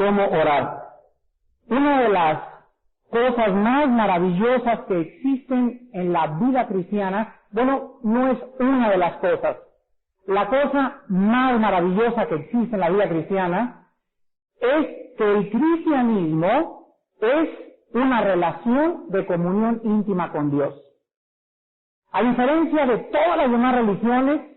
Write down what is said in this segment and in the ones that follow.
cómo orar. Una de las cosas más maravillosas que existen en la vida cristiana, bueno, no es una de las cosas. La cosa más maravillosa que existe en la vida cristiana es que el cristianismo es una relación de comunión íntima con Dios. A diferencia de todas las demás religiones,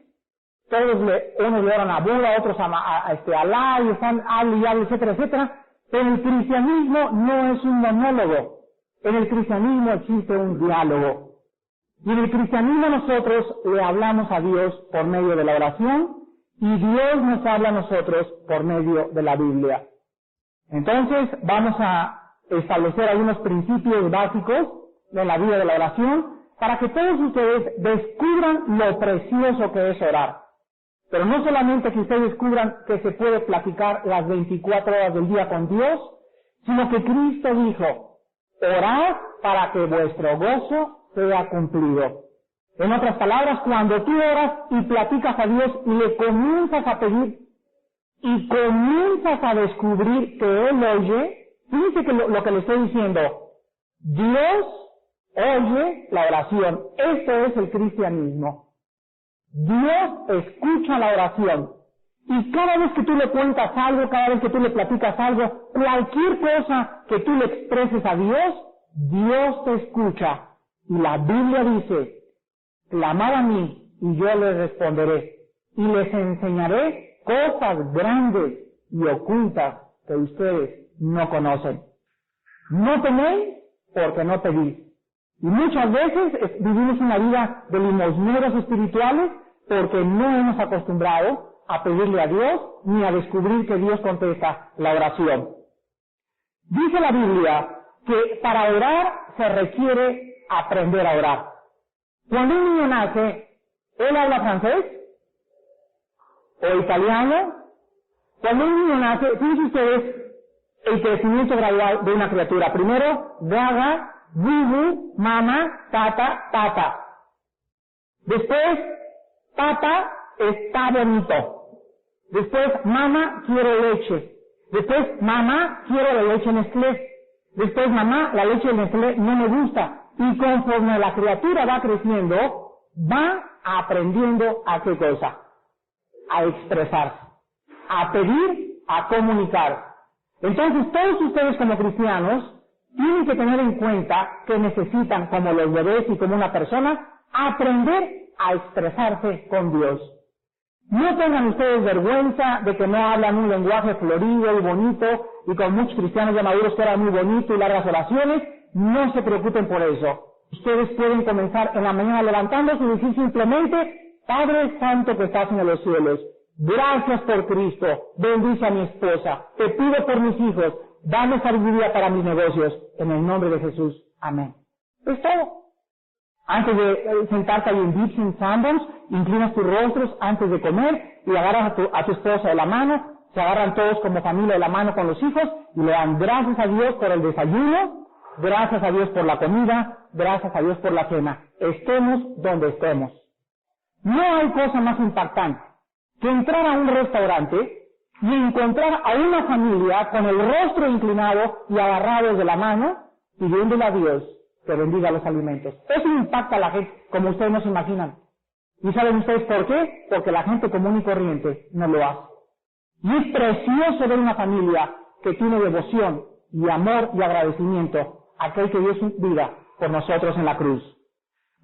unos le oran a Buda, otros a Alá, y están habla, etcétera, etcétera, pero el cristianismo no es un monólogo. En el cristianismo existe un diálogo. Y en el cristianismo nosotros le hablamos a Dios por medio de la oración, y Dios nos habla a nosotros por medio de la Biblia. Entonces vamos a establecer algunos principios básicos de la vida de la oración para que todos ustedes descubran lo precioso que es orar. Pero no solamente que ustedes descubran que se puede platicar las 24 horas del día con Dios, sino que Cristo dijo, orad para que vuestro gozo sea cumplido. En otras palabras, cuando tú oras y platicas a Dios y le comienzas a pedir y comienzas a descubrir que Él oye, fíjense que lo que le estoy diciendo, Dios oye la oración. Esto es el cristianismo. Dios escucha la oración. Y cada vez que tú le cuentas algo, cada vez que tú le platicas algo, cualquier cosa que tú le expreses a Dios, Dios te escucha. Y la Biblia dice, clamad a mí y yo les responderé. Y les enseñaré cosas grandes y ocultas que ustedes no conocen. No teméis porque no pedís. Y muchas veces vivimos una vida de limosneros espirituales porque no hemos acostumbrado a pedirle a Dios ni a descubrir que Dios contesta la oración. Dice la Biblia que para orar se requiere aprender a orar. Cuando un niño nace, ¿él habla francés? ¿O italiano? Cuando un niño nace, fíjense ustedes el crecimiento gradual de una criatura. Primero, gaga, bubu, mama, tata, tata. Después, tata está bonito. Después, mamá, quiero leche. Después, mamá, quiero la leche Nestlé. Después, mamá, la leche de Nestlé no me gusta. Y conforme la criatura va creciendo, va aprendiendo a qué cosa? A expresarse, a pedir, a comunicar. Entonces, todos ustedes como cristianos tienen que tener en cuenta que necesitan, como los bebés y como una persona, aprender a expresarse con Dios. No tengan ustedes vergüenza de que no hablan un lenguaje florido y bonito, y con muchos cristianos ya maduros que hablan muy bonito y largas oraciones. No se preocupen por eso. Ustedes pueden comenzar en la mañana levantándose y decir simplemente, Padre Santo que estás en los cielos, gracias por Cristo, bendice a mi esposa, te pido por mis hijos, dame sabiduría para mis negocios, en el nombre de Jesús. Amén. Es todo. Antes de sentarte ahí en Dips and Sandals, inclinas tus rostros antes de comer y agarras a tu esposa de la mano, se agarran todos como familia de la mano con los hijos y le dan gracias a Dios por el desayuno, gracias a Dios por la comida, gracias a Dios por la cena. Estemos donde estemos. No hay cosa más impactante que entrar a un restaurante y encontrar a una familia con el rostro inclinado y agarrados de la mano, pidiéndole a Dios que bendiga los alimentos. Eso impacta a la gente como ustedes no se imaginan. ¿Y saben ustedes por qué? Porque la gente común y corriente no lo hace. Y es precioso ver una familia que tiene devoción y amor y agradecimiento a aquel que dio su vida por nosotros en la cruz.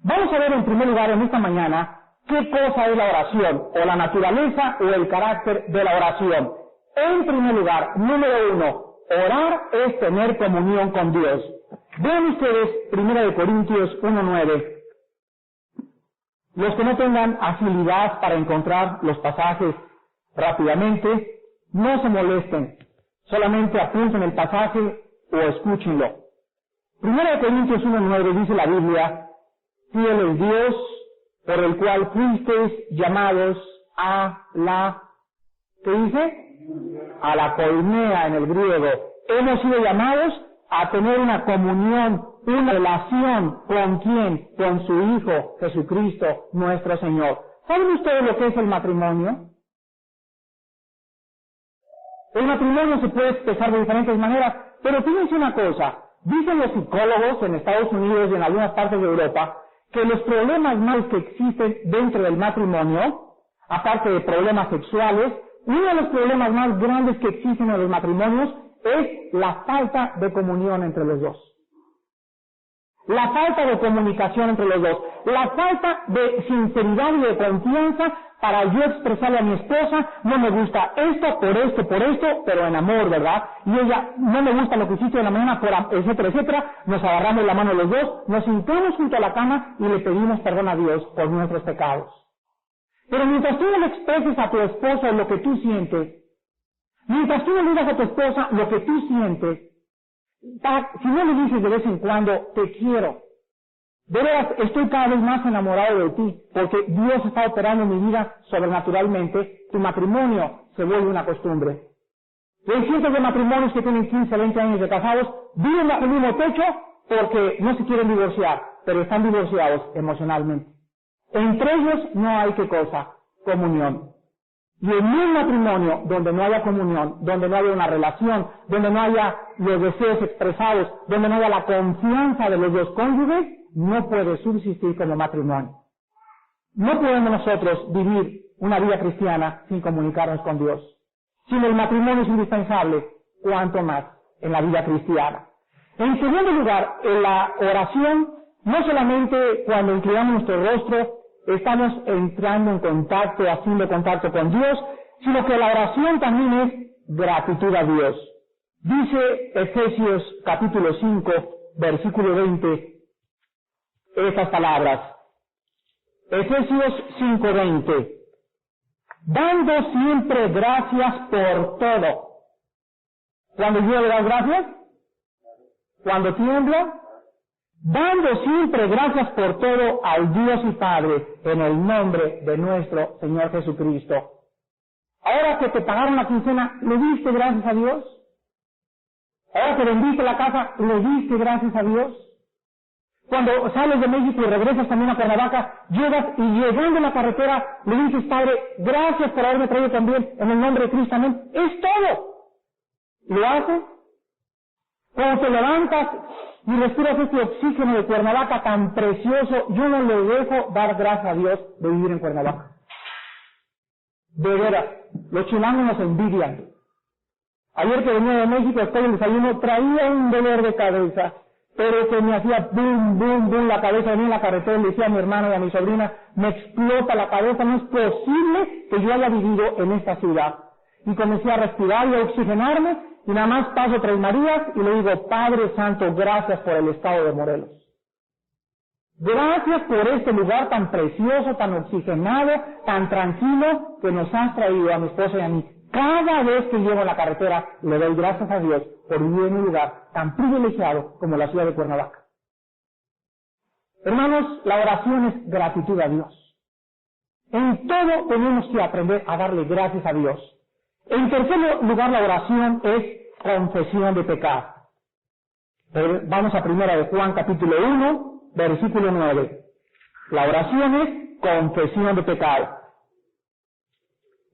Vamos a ver en primer lugar en esta mañana qué cosa es la oración, o la naturaleza o el carácter de la oración. En primer lugar, número 1, orar es tener comunión con Dios. Vean ustedes 1 Corintios 1:9. Los que no tengan agilidad para encontrar los pasajes rápidamente, no se molesten, solamente apunten el pasaje o escúchenlo. 1 Corintios 1:9 dice la Biblia, fiel es Dios, por el cual fuisteis llamados a la, ¿qué dice? A la koinea en el griego. Hemos sido llamados a tener una comunión, una relación, ¿con quién? Con su Hijo, Jesucristo, nuestro Señor. ¿Saben ustedes lo que es el matrimonio? El matrimonio se puede expresar de diferentes maneras, pero fíjense una cosa, dicen los psicólogos en Estados Unidos y en algunas partes de Europa, que los problemas más que existen dentro del matrimonio, aparte de problemas sexuales, uno de los problemas más grandes que existen en los matrimonios es la falta de comunión entre los dos. La falta de comunicación entre los dos, la falta de sinceridad y de confianza para yo expresarle a mi esposa, no me gusta esto, por esto, pero en amor, ¿verdad? Y ella, no me gusta lo que hiciste en la mañana, etcétera, etcétera, nos agarramos la mano los dos, nos sentamos junto a la cama y le pedimos perdón a Dios por nuestros pecados. Pero mientras tú no le expreses a tu esposa lo que tú sientes, mientras tú no le digas a tu esposa lo que tú sientes, si no le dices de vez en cuando, te quiero, de veras estoy cada vez más enamorado de ti, porque Dios está operando en mi vida sobrenaturalmente, tu matrimonio se vuelve una costumbre. Y hay cientos de matrimonios que tienen 15, 20 años de casados, viven bajo el mismo techo porque no se quieren divorciar, pero están divorciados emocionalmente. Entre ellos no hay ¿qué cosa? Comunión. Y en un matrimonio donde no haya comunión, donde no haya una relación, donde no haya los deseos expresados, donde no haya la confianza de los dos cónyuges, no puede subsistir como matrimonio. No podemos nosotros vivir una vida cristiana sin comunicarnos con Dios. Si el matrimonio es indispensable, ¿cuánto más en la vida cristiana? En segundo lugar, en la oración, no solamente cuando inclinamos nuestro rostro, estamos entrando en contacto, haciendo contacto con Dios, sino que la oración también es gratitud a Dios. Dice Efesios capítulo 5, versículo 20, estas palabras. Efesios 5:20. Dando siempre gracias por todo. ¿Cuándo yo le das gracias? ¿Cuándo tiembla? Dando siempre gracias por todo al Dios y Padre en el nombre de nuestro Señor Jesucristo. Ahora que te pagaron la quincena, ¿le diste gracias a Dios? Ahora que vendiste la casa, ¿le diste gracias a Dios? Cuando sales de México y regresas también a Cuernavaca, llegas y llegando en la carretera, le dices, Padre, gracias por haberme traído también en el nombre de Cristo, amén. Es todo. ¿Lo haces? Cuando te levantas y respiras este oxígeno de Cuernavaca tan precioso, yo no le dejo dar gracias a Dios de vivir en Cuernavaca. De veras, los chilangos nos envidian. Ayer que venía de México, después del desayuno, traía un dolor de cabeza, pero que me hacía boom, boom, boom la cabeza, venía en la carretera y le decía a mi hermano y a mi sobrina, me explota la cabeza, no es posible que yo haya vivido en esta ciudad. Y comencé a respirar y a oxigenarme, y nada más paso 3 Marías y le digo, Padre Santo, gracias por el estado de Morelos. Gracias por este lugar tan precioso, tan oxigenado, tan tranquilo que nos has traído a mi esposa y a mí. Cada vez que llego a la carretera le doy gracias a Dios por vivir en un lugar tan privilegiado como la ciudad de Cuernavaca. Hermanos, la oración es gratitud a Dios. En todo tenemos que aprender a darle gracias a Dios. En tercer lugar, la oración es confesión de pecado. Vamos a primera de Juan capítulo 1, versículo 9. La oración es confesión de pecado.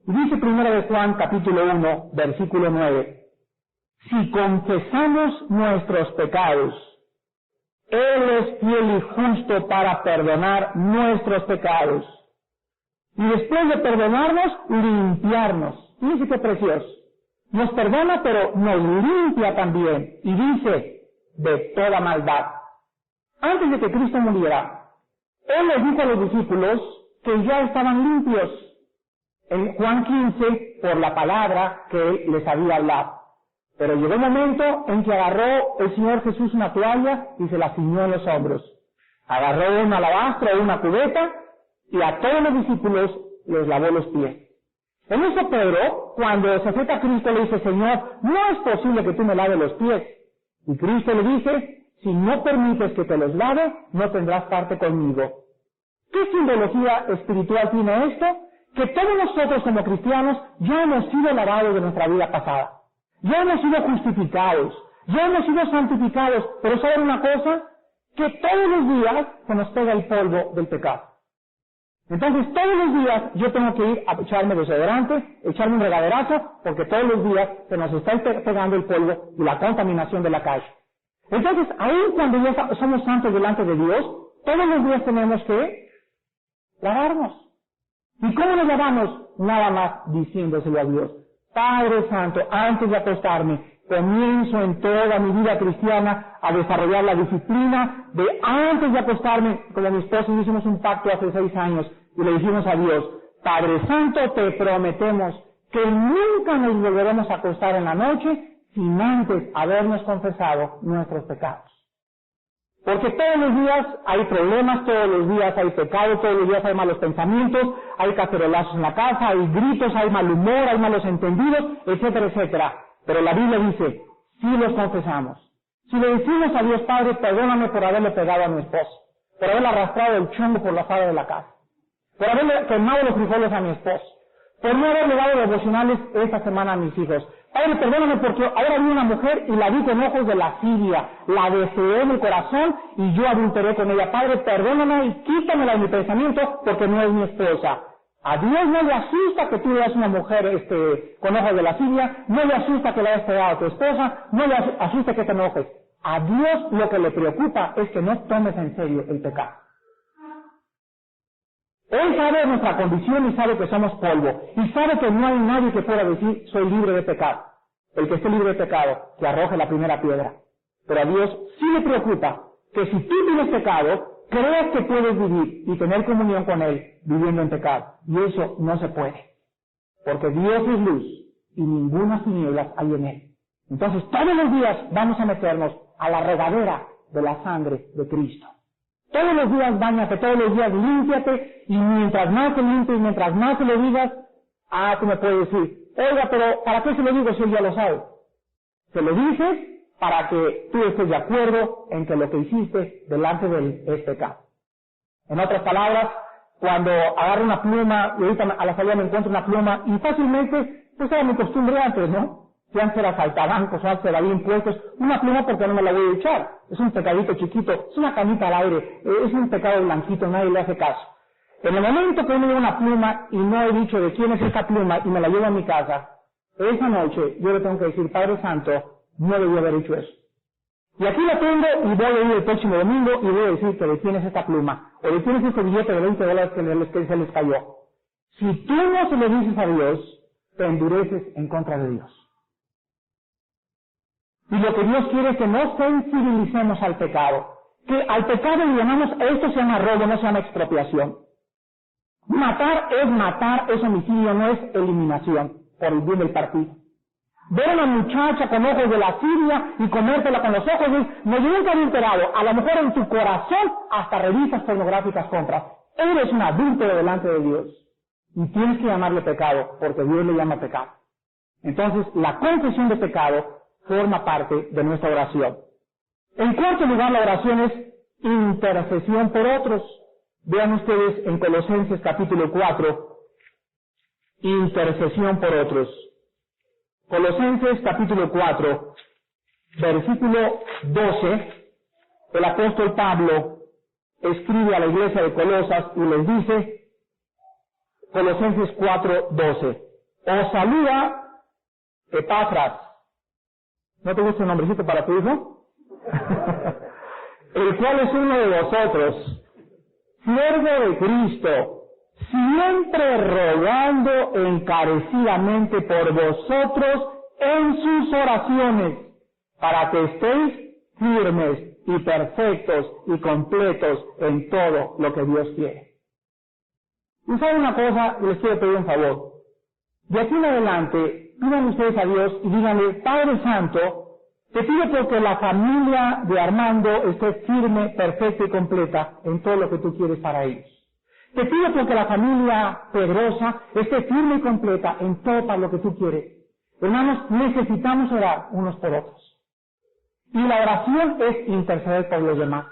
Y dice primera de Juan capítulo 1, versículo 9. Si confesamos nuestros pecados, Él es fiel y justo para perdonar nuestros pecados. Y después de perdonarnos, limpiarnos. Fíjense qué precioso. Nos perdona, pero nos limpia también. Y dice, de toda maldad. Antes de que Cristo muriera, Él les dijo a los discípulos que ya estaban limpios. En Juan 15, por la palabra que Él les había hablado. Pero llegó un momento en que agarró el Señor Jesús una toalla y se la ciñó en los hombros. Agarró un alabastro o una cubeta y a todos los discípulos les lavó los pies. En eso Pedro, cuando se acerca a Cristo, le dice, Señor, no es posible que tú me laves los pies. Y Cristo le dice, si no permites que te los lave, no tendrás parte conmigo. ¿Qué simbología espiritual tiene esto? Que todos nosotros como cristianos ya hemos sido lavados de nuestra vida pasada. Ya hemos sido justificados, ya hemos sido santificados, pero ¿saben una cosa? Que todos los días se nos pega el polvo del pecado. Entonces, todos los días yo tengo que ir a echarme desodorante, echarme un regaderazo, porque todos los días se nos está pegando el polvo y la contaminación de la calle. Entonces, aun cuando ya somos santos delante de Dios, todos los días tenemos que lavarnos. ¿Y cómo nos lavamos? Nada más diciéndoselo a Dios. Padre Santo, antes de acostarme, comienzo en toda mi vida cristiana a desarrollar la disciplina de antes de acostarme, como mi esposo hicimos un pacto hace 6 años y le dijimos a Dios, Padre Santo, te prometemos que nunca nos volveremos a acostar en la noche sin antes habernos confesado nuestros pecados. Porque todos los días hay problemas, todos los días hay pecado, todos los días hay malos pensamientos, hay cacerolazos en la casa, hay gritos, hay mal humor, hay malos entendidos, etcétera, etcétera. Pero la Biblia dice, si los confesamos, si le decimos a Dios Padre, perdóname por haberle pegado a mi esposo, por haberle arrastrado el chongo por la sala de la casa, por haberle quemado los frijoles a mi esposo, por no haberle dado devocionales esta semana a mis hijos. Padre, perdóname porque ahora vi una mujer y la vi con ojos de lascivia, la deseé en el corazón y yo adulteré con ella. Padre, perdóname y quítamela de mi pensamiento porque no es mi esposa. A Dios no le asusta que tú veas una mujer con ojos de lascivia, no le asusta que le hayas pegado a tu esposa, no le asusta que te enojes. A Dios lo que le preocupa es que no tomes en serio el pecado. Él sabe nuestra condición y sabe que somos polvo. Y sabe que no hay nadie que pueda decir, soy libre de pecado. El que esté libre de pecado, que arroje la primera piedra. Pero a Dios sí le preocupa que si tú tienes pecado, creas que puedes vivir y tener comunión con Él viviendo en pecado. Y eso no se puede. Porque Dios es luz y ninguna tinieblas hay en Él. Entonces todos los días vamos a meternos a la regadera de la sangre de Cristo. Todos los días báñate, todos los días límpiate, y mientras más te limpies, mientras más te lo digas, tú me puedes decir, oiga, pero ¿para qué se lo digo si él ya lo sabe? Se lo dices para que tú estés de acuerdo en que lo que hiciste delante de él es pecado. En otras palabras, cuando agarro una pluma, y ahorita a la salida me encuentro una pluma, y fácilmente, pues era mi costumbre antes, ¿no? Si antes era saltabancos, o antes era bien puestos, una pluma porque no me la voy a echar. Es un pecadito chiquito, es una canita al aire, es un pecado blanquito, nadie le hace caso. En el momento que uno lleva una pluma y no he dicho de quién es esa pluma y me la llevo a mi casa, esa noche yo le tengo que decir, Padre Santo, no debí haber hecho eso. Y aquí la tengo y voy a ir el próximo domingo y voy a decir que de quién es esta pluma, o de quién es este billete de $20 que se les cayó. Si tú no se lo dices a Dios, te endureces en contra de Dios. Y lo que Dios quiere es que no sensibilicemos al pecado. Que al pecado le llamamos, esto se llama robo, no se llama expropiación. Matar, es homicidio, no es eliminación por el bien del partido. Ver a una muchacha con ojos de lascivia y comértela con los ojos, me yo nunca había enterado, a lo mejor en tu corazón hasta revistas pornográficas compras. Eres un adúltero delante de Dios. Y tienes que llamarle pecado, porque Dios le llama pecado. Entonces, la confesión de pecado forma parte de nuestra oración. En cuarto lugar, la oración es intercesión por otros. Vean ustedes en Colosenses capítulo 4, intercesión por otros. Colosenses capítulo 4, versículo 12, el apóstol Pablo escribe a la iglesia de Colosas y les dice, Colosenses 4, 12, os saluda Epafras. ¿No te gusta un nombrecito para tu hijo? El cual es uno de vosotros, siervo de Cristo, siempre rogando encarecidamente por vosotros en sus oraciones, para que estéis firmes y perfectos y completos en todo lo que Dios quiere. Y saben una cosa, les quiero pedir un favor. De aquí en adelante, pidan ustedes a Dios y díganle, Padre Santo, te pido porque la familia de Armando esté firme, perfecta y completa en todo lo que tú quieres para ellos. Te pido porque la familia Pedrosa esté firme y completa en todo para lo que tú quieres. Hermanos, necesitamos orar unos por otros. Y la oración es interceder por los demás.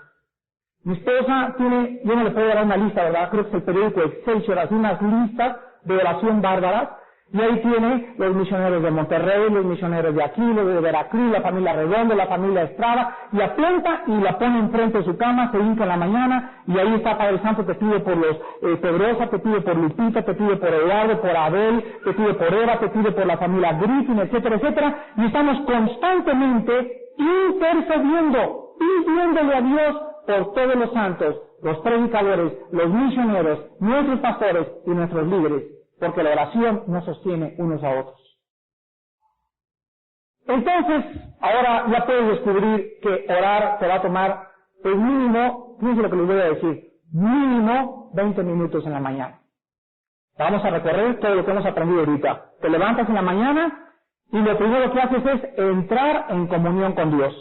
Mi esposa tiene, yo no le puedo dar una lista, ¿verdad? Creo que es el periódico Excelsior, hace unas listas de oración bárbaras. Y ahí tiene los misioneros de Monterrey, los misioneros de aquí, los de Veracruz, la familia Redondo, la familia Estrada, y apunta y la pone enfrente de su cama, se hinca en la mañana, y ahí está Padre Santo, te pide por los Pedrosa, te pide por Lupita, te pide por Eduardo, por Abel, te pide por Eva, te pide por la familia Griffin, etcétera, etcétera, y estamos constantemente intercediendo, pidiéndole a Dios por todos los santos, los predicadores, los misioneros, nuestros pastores y nuestros líderes, porque la oración nos sostiene unos a otros. Entonces, ahora ya puedes descubrir que orar te va a tomar el mínimo, fíjense lo que les voy a decir, mínimo 20 minutos en la mañana. Vamos a recorrer todo lo que hemos aprendido ahorita. Te levantas en la mañana y lo primero que haces es entrar en comunión con Dios.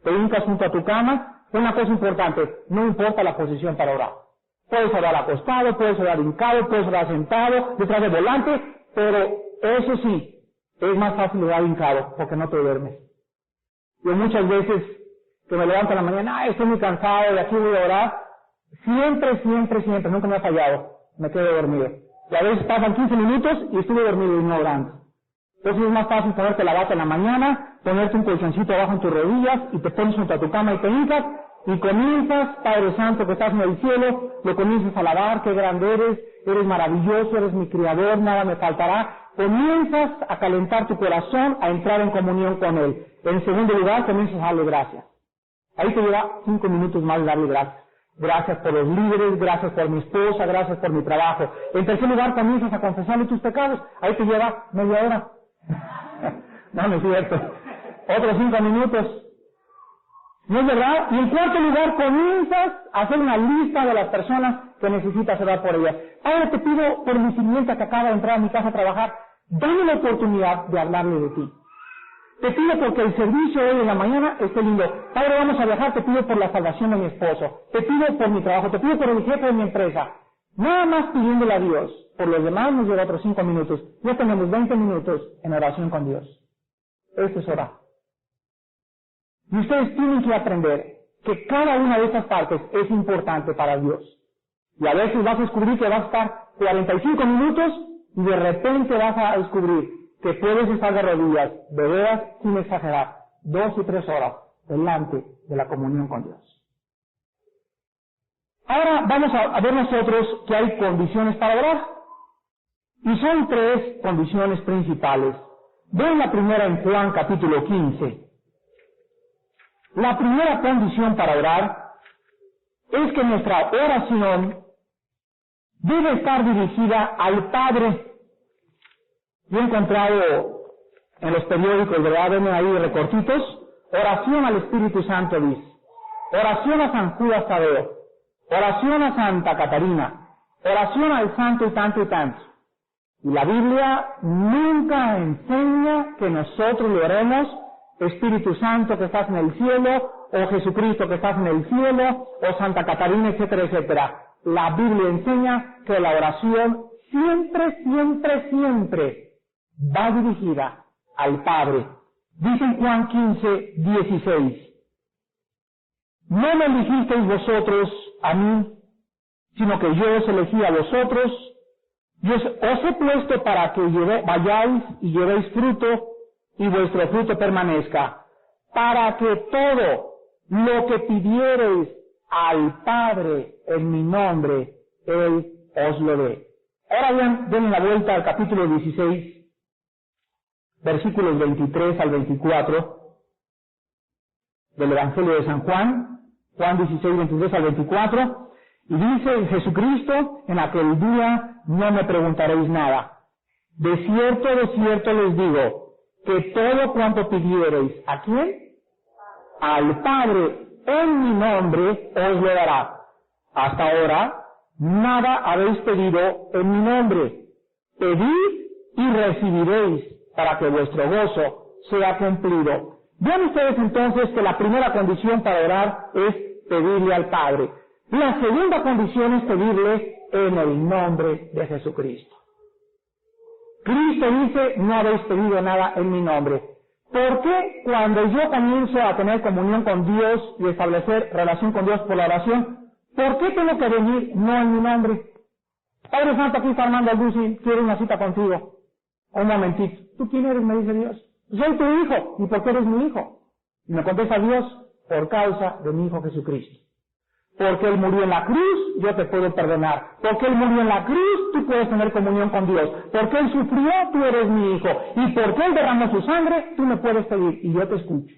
Te hincas junto a tu cama. Una cosa importante, no importa la posición para orar. Puedes orar acostado, puedes orar hincado, puedes orar sentado, detrás del volante, pero eso sí, es más fácil orar hincado, porque no te duermes. Yo muchas veces que me levanto en la mañana, estoy muy cansado, de aquí voy a orar, siempre, nunca me ha fallado, me quedo dormido. Y a veces pasan 15 minutos y estuve dormido y no orando. Entonces es más fácil ponerte la bata en la mañana, ponerte un colchoncito abajo en tus rodillas y te pones junto a tu cama y te hincas y comienzas, Padre Santo que estás en el cielo, lo comienzas a alabar, qué grande eres maravilloso, eres mi Criador, nada me faltará. Comienzas a calentar tu corazón, a entrar en comunión con Él. En segundo lugar, comienzas a darle gracias. Ahí te lleva 5 minutos más de darle gracias. Gracias por los líderes, gracias por mi esposa, gracias por mi trabajo. En tercer lugar, comienzas a confesarle tus pecados. Ahí te lleva media hora. No es cierto. Otros 5 minutos. ¿No es verdad? Y en cuarto lugar, comienzas a hacer una lista de las personas que necesitas orar por ellas. Ahora te pido por mi sirvienta que acaba de entrar a mi casa a trabajar, dame la oportunidad de hablarle de ti. Te pido porque el servicio hoy en la mañana esté lindo. Padre, vamos a viajar, te pido por la salvación de mi esposo. Te pido por mi trabajo, te pido por el jefe de mi empresa. Nada más pidiéndole a Dios. Por los demás nos lleva otros 5 minutos. Ya tenemos 20 minutos en oración con Dios. Esto es orar. Y ustedes tienen que aprender que cada una de estas partes es importante para Dios. Y a veces vas a descubrir que vas a estar 45 minutos y de repente vas a descubrir que puedes estar de rodillas, de veras, sin exagerar, 2 y 3 horas delante de la comunión con Dios. Ahora vamos a ver nosotros que hay condiciones para orar. Y son 3 condiciones principales. Vean la primera en Juan capítulo 15. La primera condición para orar es que nuestra oración debe estar dirigida al Padre. Yo he encontrado en los periódicos, ¿verdad? Ven ahí recortitos. Oración al Espíritu Santo dice. Oración a San Judas Tadeo. Oración a Santa Catarina. Oración al Santo y tanto y tanto. Y la Biblia nunca enseña que nosotros le oremos Espíritu Santo que estás en el cielo, o Jesucristo que estás en el cielo, o Santa Catarina, etcétera, etcétera. La Biblia enseña que la oración siempre va dirigida al Padre. Dice en Juan 15:16, no me elegisteis vosotros a mí, sino que yo os elegí a vosotros, y os he puesto para que vayáis y llevéis fruto, y vuestro fruto permanezca, para que todo lo que pidiereis al Padre en mi nombre, Él os lo dé. Ahora bien, den la vuelta al capítulo 16, versículos 23 al 24 del Evangelio de San Juan, Juan 16, 23 al 24, y dice Jesucristo, en aquel día no me preguntaréis nada. De cierto les digo, que todo cuanto pidiereis, ¿a quién? Al Padre, en mi nombre, os lo dará. Hasta ahora, nada habéis pedido en mi nombre. Pedid y recibiréis, para que vuestro gozo sea cumplido. Vean ustedes entonces que la primera condición para orar es pedirle al Padre. La segunda condición es pedirle en el nombre de Jesucristo. Cristo dice, no habéis pedido nada en mi nombre. ¿Por qué cuando yo comienzo a tener comunión con Dios y establecer relación con Dios por la oración, por qué tengo que venir no en mi nombre? Padre Santo, aquí está Armando Alducin, quiero una cita contigo. Un momentito. ¿Tú quién eres? Me dice Dios. Soy tu hijo. ¿Y por qué eres mi hijo? Y me contesta Dios, por causa de mi hijo Jesucristo. Porque Él murió en la cruz, yo te puedo perdonar. Porque Él murió en la cruz, tú puedes tener comunión con Dios. Porque Él sufrió, tú eres mi hijo. Y porque Él derramó su sangre, tú me puedes pedir y yo te escucho.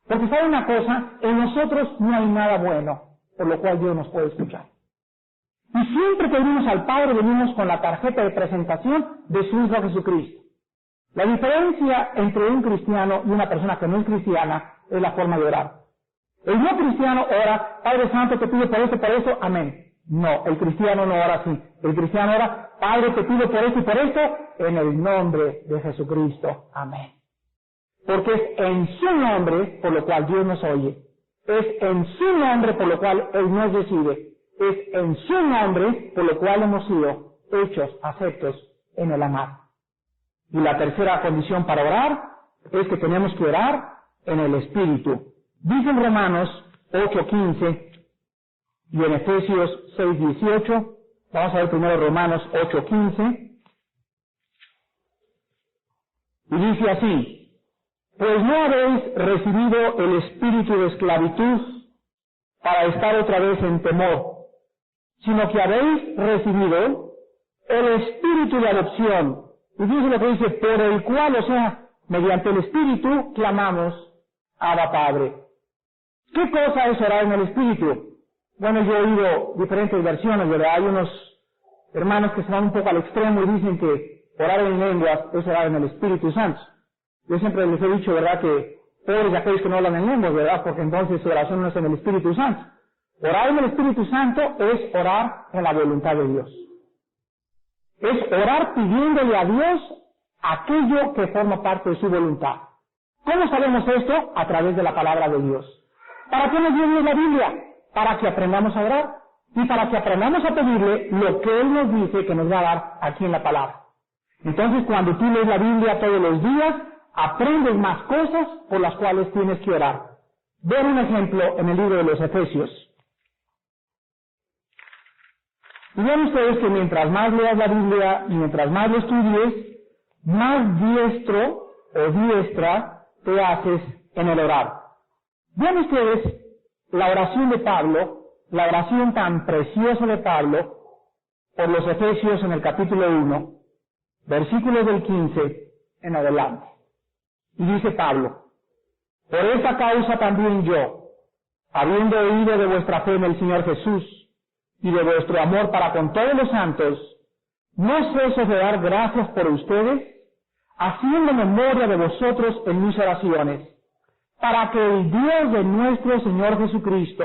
Porque sabe una cosa, en nosotros no hay nada bueno, por lo cual Dios nos puede escuchar. Y siempre que venimos al Padre, venimos con la tarjeta de presentación de su Hijo Jesucristo. La diferencia entre un cristiano y una persona que no es cristiana es la forma de orar. El no cristiano ora, Padre Santo, te pido por eso, amén. No, el cristiano no ora así. El cristiano ora, Padre, te pido por esto y por esto, en el nombre de Jesucristo, amén. Porque es en su nombre por lo cual Dios nos oye. Es en su nombre por lo cual Él nos recibe. Es en su nombre por lo cual hemos sido hechos aceptos en el amar. Y la tercera condición para orar es que tenemos que orar en el Espíritu. Dice en Romanos 8:15 y en Efesios 6:18, vamos a ver primero Romanos 8:15, y dice así: pues no habéis recibido el espíritu de esclavitud para estar otra vez en temor, sino que habéis recibido el espíritu de adopción. Y dice lo que dice, por el cual, o sea, mediante el espíritu, clamamos, Abba Padre. ¿Qué cosa es orar en el espíritu? Bueno, yo he oído diferentes versiones, ¿verdad? Hay unos hermanos que se van un poco al extremo y dicen que orar en lenguas es orar en el Espíritu Santo. Yo siempre les he dicho, ¿verdad?, que pobres aquellos que no hablan en lenguas, ¿verdad?, porque entonces su oración no es en el Espíritu Santo. Orar en el Espíritu Santo es orar en la voluntad de Dios. Es orar pidiéndole a Dios aquello que forma parte de su voluntad. ¿Cómo sabemos esto? A través de la palabra de Dios. ¿Para qué nos dio Dios la Biblia? Para que aprendamos a orar y para que aprendamos a pedirle lo que Él nos dice que nos va a dar aquí en la palabra. Entonces, cuando tú lees la Biblia todos los días, aprendes más cosas por las cuales tienes que orar. Vean un ejemplo en el libro de los Efesios. Y vean ustedes que mientras más leas la Biblia y mientras más lo estudies, más diestro o diestra te haces en el orar. Vean ustedes la oración de Pablo, la oración tan preciosa de Pablo, por los Efesios en el capítulo 1, versículos del 15 en adelante. Y dice Pablo: por esta causa también yo, habiendo oído de vuestra fe en el Señor Jesús, y de vuestro amor para con todos los santos, no ceso de dar gracias por ustedes, haciendo memoria de vosotros en mis oraciones, para que el Dios de nuestro Señor Jesucristo,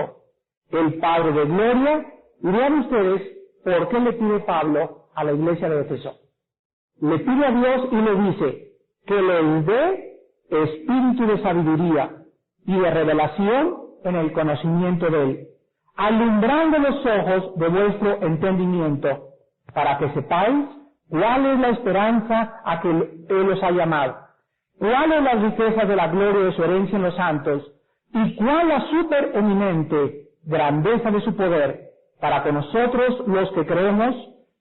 el Padre de gloria, y vean ustedes por qué le pide Pablo a la iglesia de Éfeso. Le pide a Dios y le dice que les dé espíritu de sabiduría y de revelación en el conocimiento de Él, alumbrando los ojos de vuestro entendimiento, para que sepáis cuál es la esperanza a que Él os ha llamado, cuáles las riquezas de la gloria de su herencia en los santos, y cuál la supereminente grandeza de su poder, para que nosotros, los que creemos,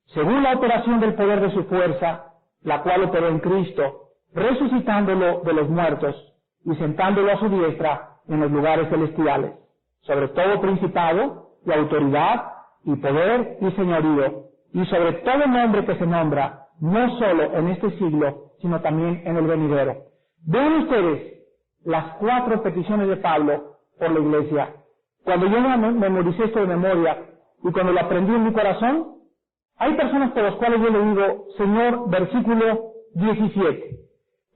según la operación del poder de su fuerza, la cual operó en Cristo, resucitándolo de los muertos y sentándolo a su diestra en los lugares celestiales, sobre todo principado y autoridad y poder y señorío, y sobre todo nombre que se nombra, no solo en este siglo, sino también en el venidero. Vean ustedes las 4 peticiones de Pablo por la iglesia. Cuando yo memoricé esto de memoria y cuando lo aprendí en mi corazón, hay personas por las cuales yo le digo: Señor, versículo 17,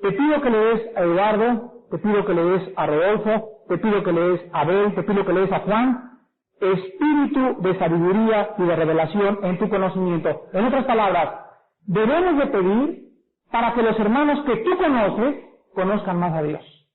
te pido que le des a Eduardo, te pido que le des a Rodolfo, te pido que le des a Abel, te pido que le des a Juan, espíritu de sabiduría y de revelación en tu conocimiento. En otras palabras, debemos de pedir para que los hermanos que tú conoces conozcan más a Dios.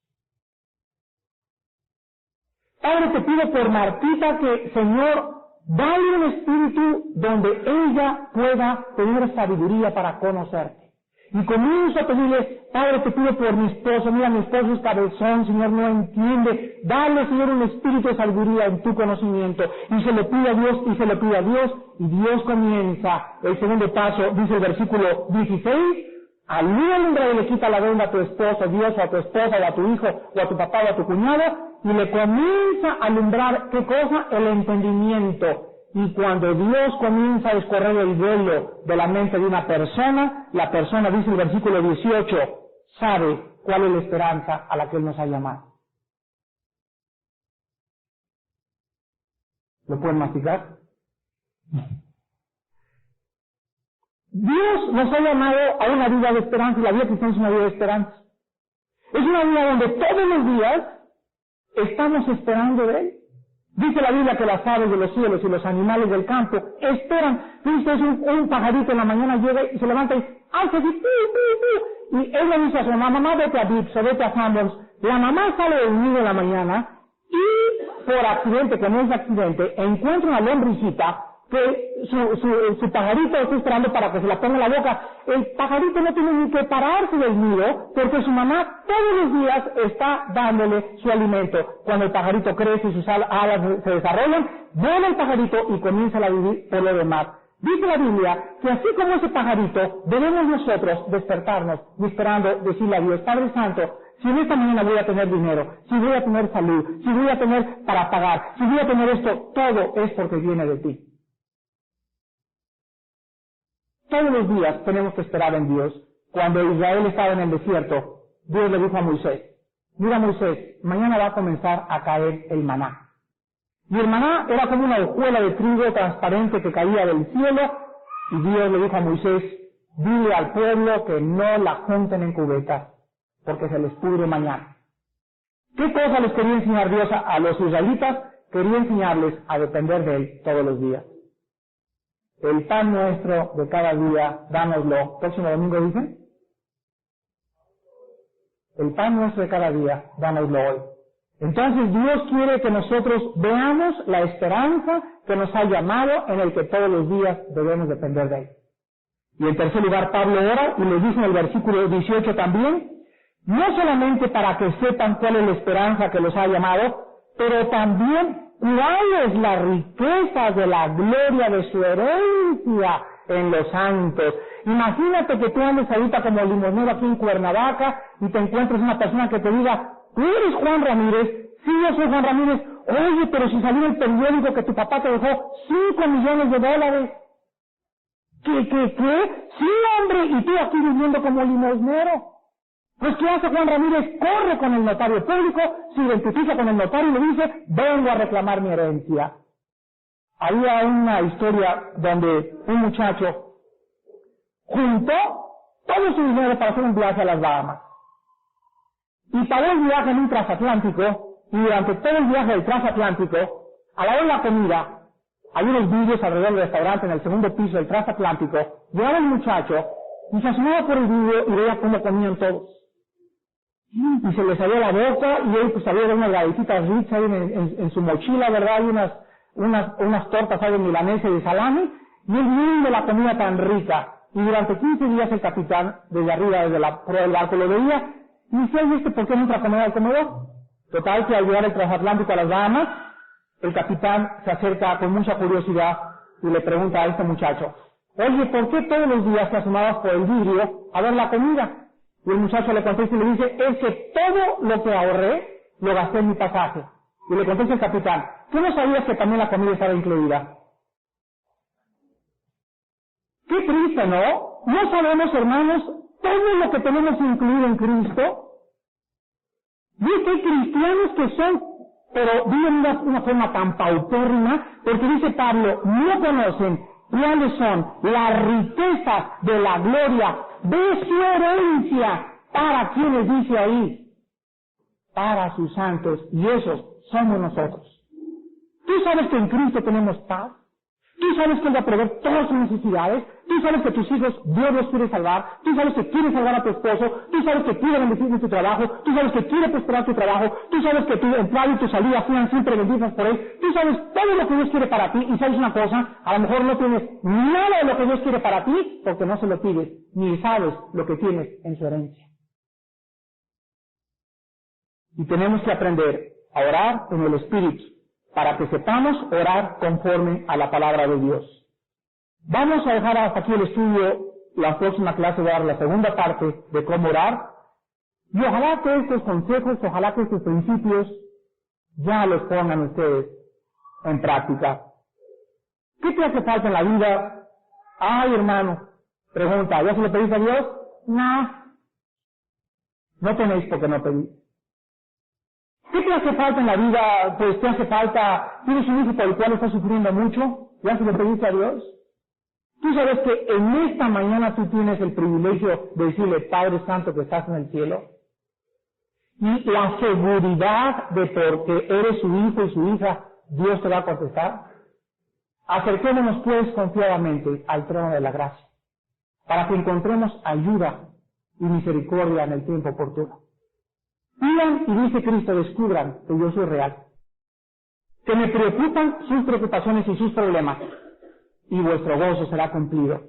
Padre, te pido por Martita que, Señor, dale un espíritu donde ella pueda tener sabiduría para conocerte. Y comienzo a pedirle: Padre, te pido por mi esposo, mira, mi esposo es cabezón, Señor, no entiende, dale, Señor, un espíritu de sabiduría en tu conocimiento. Y se le pide a Dios, y se le pide a Dios, y Dios comienza el segundo paso, dice el versículo 16, alumbra y le quita la venda a tu esposo, Dios, o a tu esposa, o a tu hijo, o a tu papá, o a tu cuñado, y le comienza a alumbrar, ¿qué cosa? El entendimiento. Y cuando Dios comienza a descorrer el velo de la mente de una persona, la persona, dice el versículo 18, sabe cuál es la esperanza a la que Él nos ha llamado. ¿Lo pueden masticar? Dios nos ha llamado a una vida de esperanza, y la vida cristiana es una vida de esperanza. Es una vida donde todos los días estamos esperando de Él. Dice la Biblia que las aves de los cielos y los animales del campo esperan. Dice, es un pajarito en la mañana llega y se levanta y hace así, y él le dice a su mamá, vete a Vips o vete a Sanborns. La mamá sale del nido en la mañana y por accidente, que no es accidente, encuentra una lombricita que su pajarito está esperando para que se la ponga en la boca. El pajarito no tiene ni que pararse del nido porque su mamá todos los días está dándole su alimento. Cuando el pajarito crece y sus alas se desarrollan, vuela el pajarito y comienza a vivir por lo demás. Dice la Biblia que así como ese pajarito, debemos nosotros despertarnos y esperando decirle a Dios, Padre Santo, si en esta mañana voy a tener dinero, si voy a tener salud, si voy a tener para pagar, si voy a tener esto, todo es porque viene de ti. Todos los días tenemos que esperar en Dios. Cuando Israel estaba en el desierto, Dios le dijo a Moisés, mira Moisés, mañana va a comenzar a caer el maná. Y el maná era como una hojuela de trigo transparente que caía del cielo, y Dios le dijo a Moisés, dile al pueblo que no la junten en cubetas, porque se les pudre mañana. ¿Qué cosa les quería enseñar Dios a los israelitas? Quería enseñarles a depender de Él todos los días. El pan nuestro de cada día, dánoslo. Próximo domingo dicen. El pan nuestro de cada día, dánoslo hoy. Entonces Dios quiere que nosotros veamos la esperanza que nos ha llamado, en el que todos los días debemos depender de Él. Y en tercer lugar, Pablo ora y le dice en el versículo 18 también, no solamente para que sepan cuál es la esperanza que los ha llamado, pero también cuál es la riqueza de la gloria de su herencia en los santos. Imagínate que tú andes ahorita como limosnero aquí en Cuernavaca y te encuentres una persona que te diga, ¿tú eres Juan Ramírez? Sí, yo soy Juan Ramírez. Oye, pero si salió en el periódico que tu papá te dejó $5 millones. ¿Qué? Sí, hombre, y tú aquí viviendo como limosnero. Pues ¿qué hace Juan Ramírez? Corre con el notario público, se identifica con el notario y le dice, vengo a reclamar mi herencia. Había una historia donde un muchacho juntó todo su dinero para hacer un viaje a las Bahamas. Y pagó el viaje en un transatlántico, y durante todo el viaje del transatlántico, a la hora de la comida, había unos vidrios alrededor del restaurante en el segundo piso del transatlántico, llegaba el muchacho y se asomaba por el vidrio y veía cómo comían todos. Y se le salía la boca, y él pues había unas galletitas Ritz ahí en su mochila, ¿verdad? Y unas tortas ahí de milanesa y de salami, y él viendo la comida tan rica. Y durante 15 días el capitán, desde arriba, desde la proa del barco, lo veía, y decía, ¿y por qué no entra a comer al comedor? Total, que al llegar el transatlántico a las Bahamas, el capitán se acerca con mucha curiosidad y le pregunta a este muchacho, oye, ¿por qué todos los días te asomabas por el vidrio a ver la comida? Y el muchacho le contesta y le dice, es que todo lo que ahorré lo gasté en mi pasaje. Y le contesta el capitán, ¿tú no sabías que también la comida estaba incluida? Qué triste, ¿no? No sabemos, hermanos, todo lo que tenemos incluido en Cristo. Dice, hay cristianos que son, pero viven de una forma tan paupérrima, porque dice Pablo, no conocen cuáles son las riquezas de la gloria de su herencia, para quienes dice ahí, para sus santos, y esos somos nosotros. Tú sabes que en Cristo tenemos paz, tú sabes que Él va a proveer todas sus necesidades, tú sabes que tus hijos Dios los quiere salvar, tú sabes que quiere salvar a tu esposo, tú sabes que quiere bendecir tu trabajo, tú sabes que quiere prosperar tu trabajo, tú sabes que tu entrada y tu salida sean siempre benditas por Él, tú sabes todo lo que Dios quiere para ti, y sabes una cosa, a lo mejor no tienes nada de lo que Dios quiere para ti, porque no se lo pides, ni sabes lo que tienes en su herencia. Y tenemos que aprender a orar en el Espíritu, para que sepamos orar conforme a la palabra de Dios. Vamos a dejar hasta aquí el estudio la próxima clase voy a dar la segunda parte de cómo orar. Y ojalá que estos consejos, ojalá que estos principios ya los pongan ustedes en práctica. ¿Qué te hace falta en la vida? Ay, hermano, pregunta, ¿ya se lo pedís a Dios? No. No tenéis por qué no pedir. ¿Qué te hace falta en la vida? Pues te hace falta, tienes un hijo por el cual estás sufriendo mucho, ¿ya se lo pediste a Dios? Tú sabes que en esta mañana tú tienes el privilegio de decirle, Padre Santo que estás en el cielo. Y la seguridad de porque eres su hijo y su hija, Dios te va a contestar. Acerquémonos pues confiadamente al trono de la gracia, para que encontremos ayuda y misericordia en el tiempo oportuno. Pidan y dice Cristo, descubran que yo soy real, que me preocupan sus preocupaciones y sus problemas, y vuestro gozo será cumplido.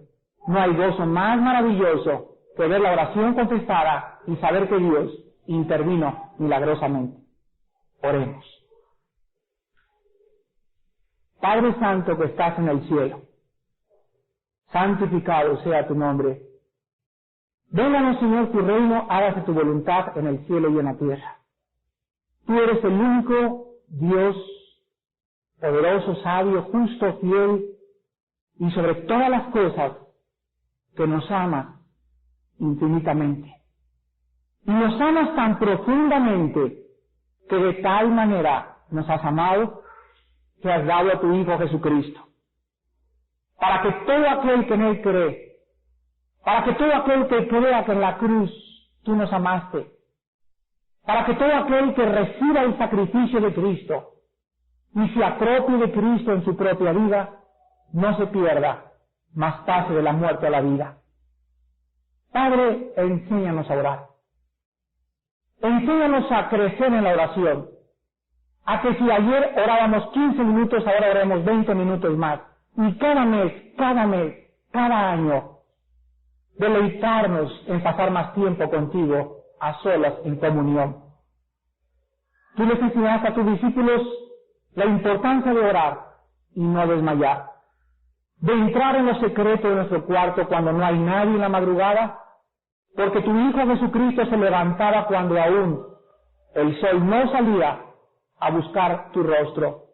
No hay gozo más maravilloso que ver la oración contestada y saber que Dios intervino milagrosamente. Oremos. Padre Santo que estás en el cielo, santificado sea tu nombre. Vénganos, Señor, tu reino, hágase tu voluntad en el cielo y en la tierra. Tú eres el único Dios, poderoso, sabio, justo, fiel, y sobre todas las cosas, que nos amas infinitamente. Y nos amas tan profundamente, que de tal manera nos has amado, que has dado a tu Hijo Jesucristo, para que todo aquel que en Él cree, para que todo aquel que crea que en la cruz tú nos amaste, para que todo aquel que reciba el sacrificio de Cristo y se apropie de Cristo en su propia vida, no se pierda, mas pase de la muerte a la vida. Padre, enséñanos a orar. Enséñanos a crecer en la oración, a que si ayer orábamos 15 minutos, ahora oremos 20 minutos más, y cada mes, cada año, deleitarnos en pasar más tiempo contigo a solas en comunión. Tú les enseñaste a tus discípulos la importancia de orar y no desmayar, de entrar en lo secreto de nuestro cuarto cuando no hay nadie en la madrugada, porque tu Hijo Jesucristo se levantaba cuando aún el sol no salía a buscar tu rostro.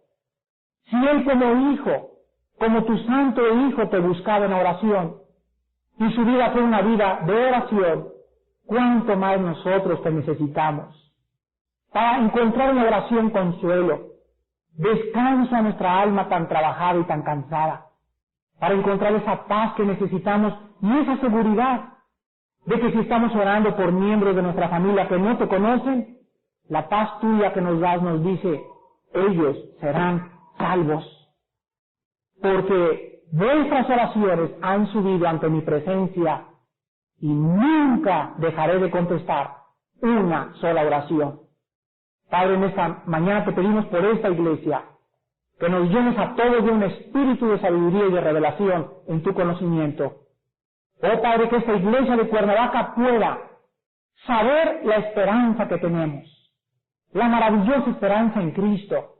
Si Él como Hijo, como tu Santo Hijo te buscaba en oración, y su vida fue una vida de oración, ¿cuánto más nosotros te necesitamos? Para encontrar en la oración consuelo, descansa nuestra alma tan trabajada y tan cansada, para encontrar esa paz que necesitamos y esa seguridad de que si estamos orando por miembros de nuestra familia que no te conocen, la paz tuya que nos das nos dice, ellos serán salvos, porque vuestras oraciones han subido ante mi presencia y nunca dejaré de contestar una sola oración. Padre, en esta mañana te pedimos por esta iglesia, que nos llenes a todos de un espíritu de sabiduría y de revelación en tu conocimiento. Oh Padre, que esta iglesia de Cuernavaca pueda saber la esperanza que tenemos, la maravillosa esperanza en Cristo.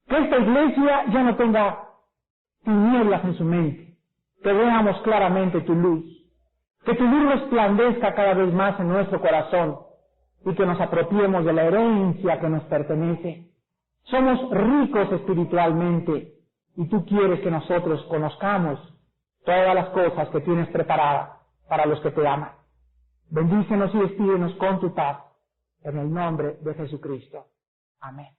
Que esta iglesia ya no tenga tinieblas en su mente, que veamos claramente tu luz, que tu luz resplandezca cada vez más en nuestro corazón y que nos apropiemos de la herencia que nos pertenece. Somos ricos espiritualmente y tú quieres que nosotros conozcamos todas las cosas que tienes preparadas para los que te aman. Bendícenos y despídenos con tu paz, en el nombre de Jesucristo. Amén.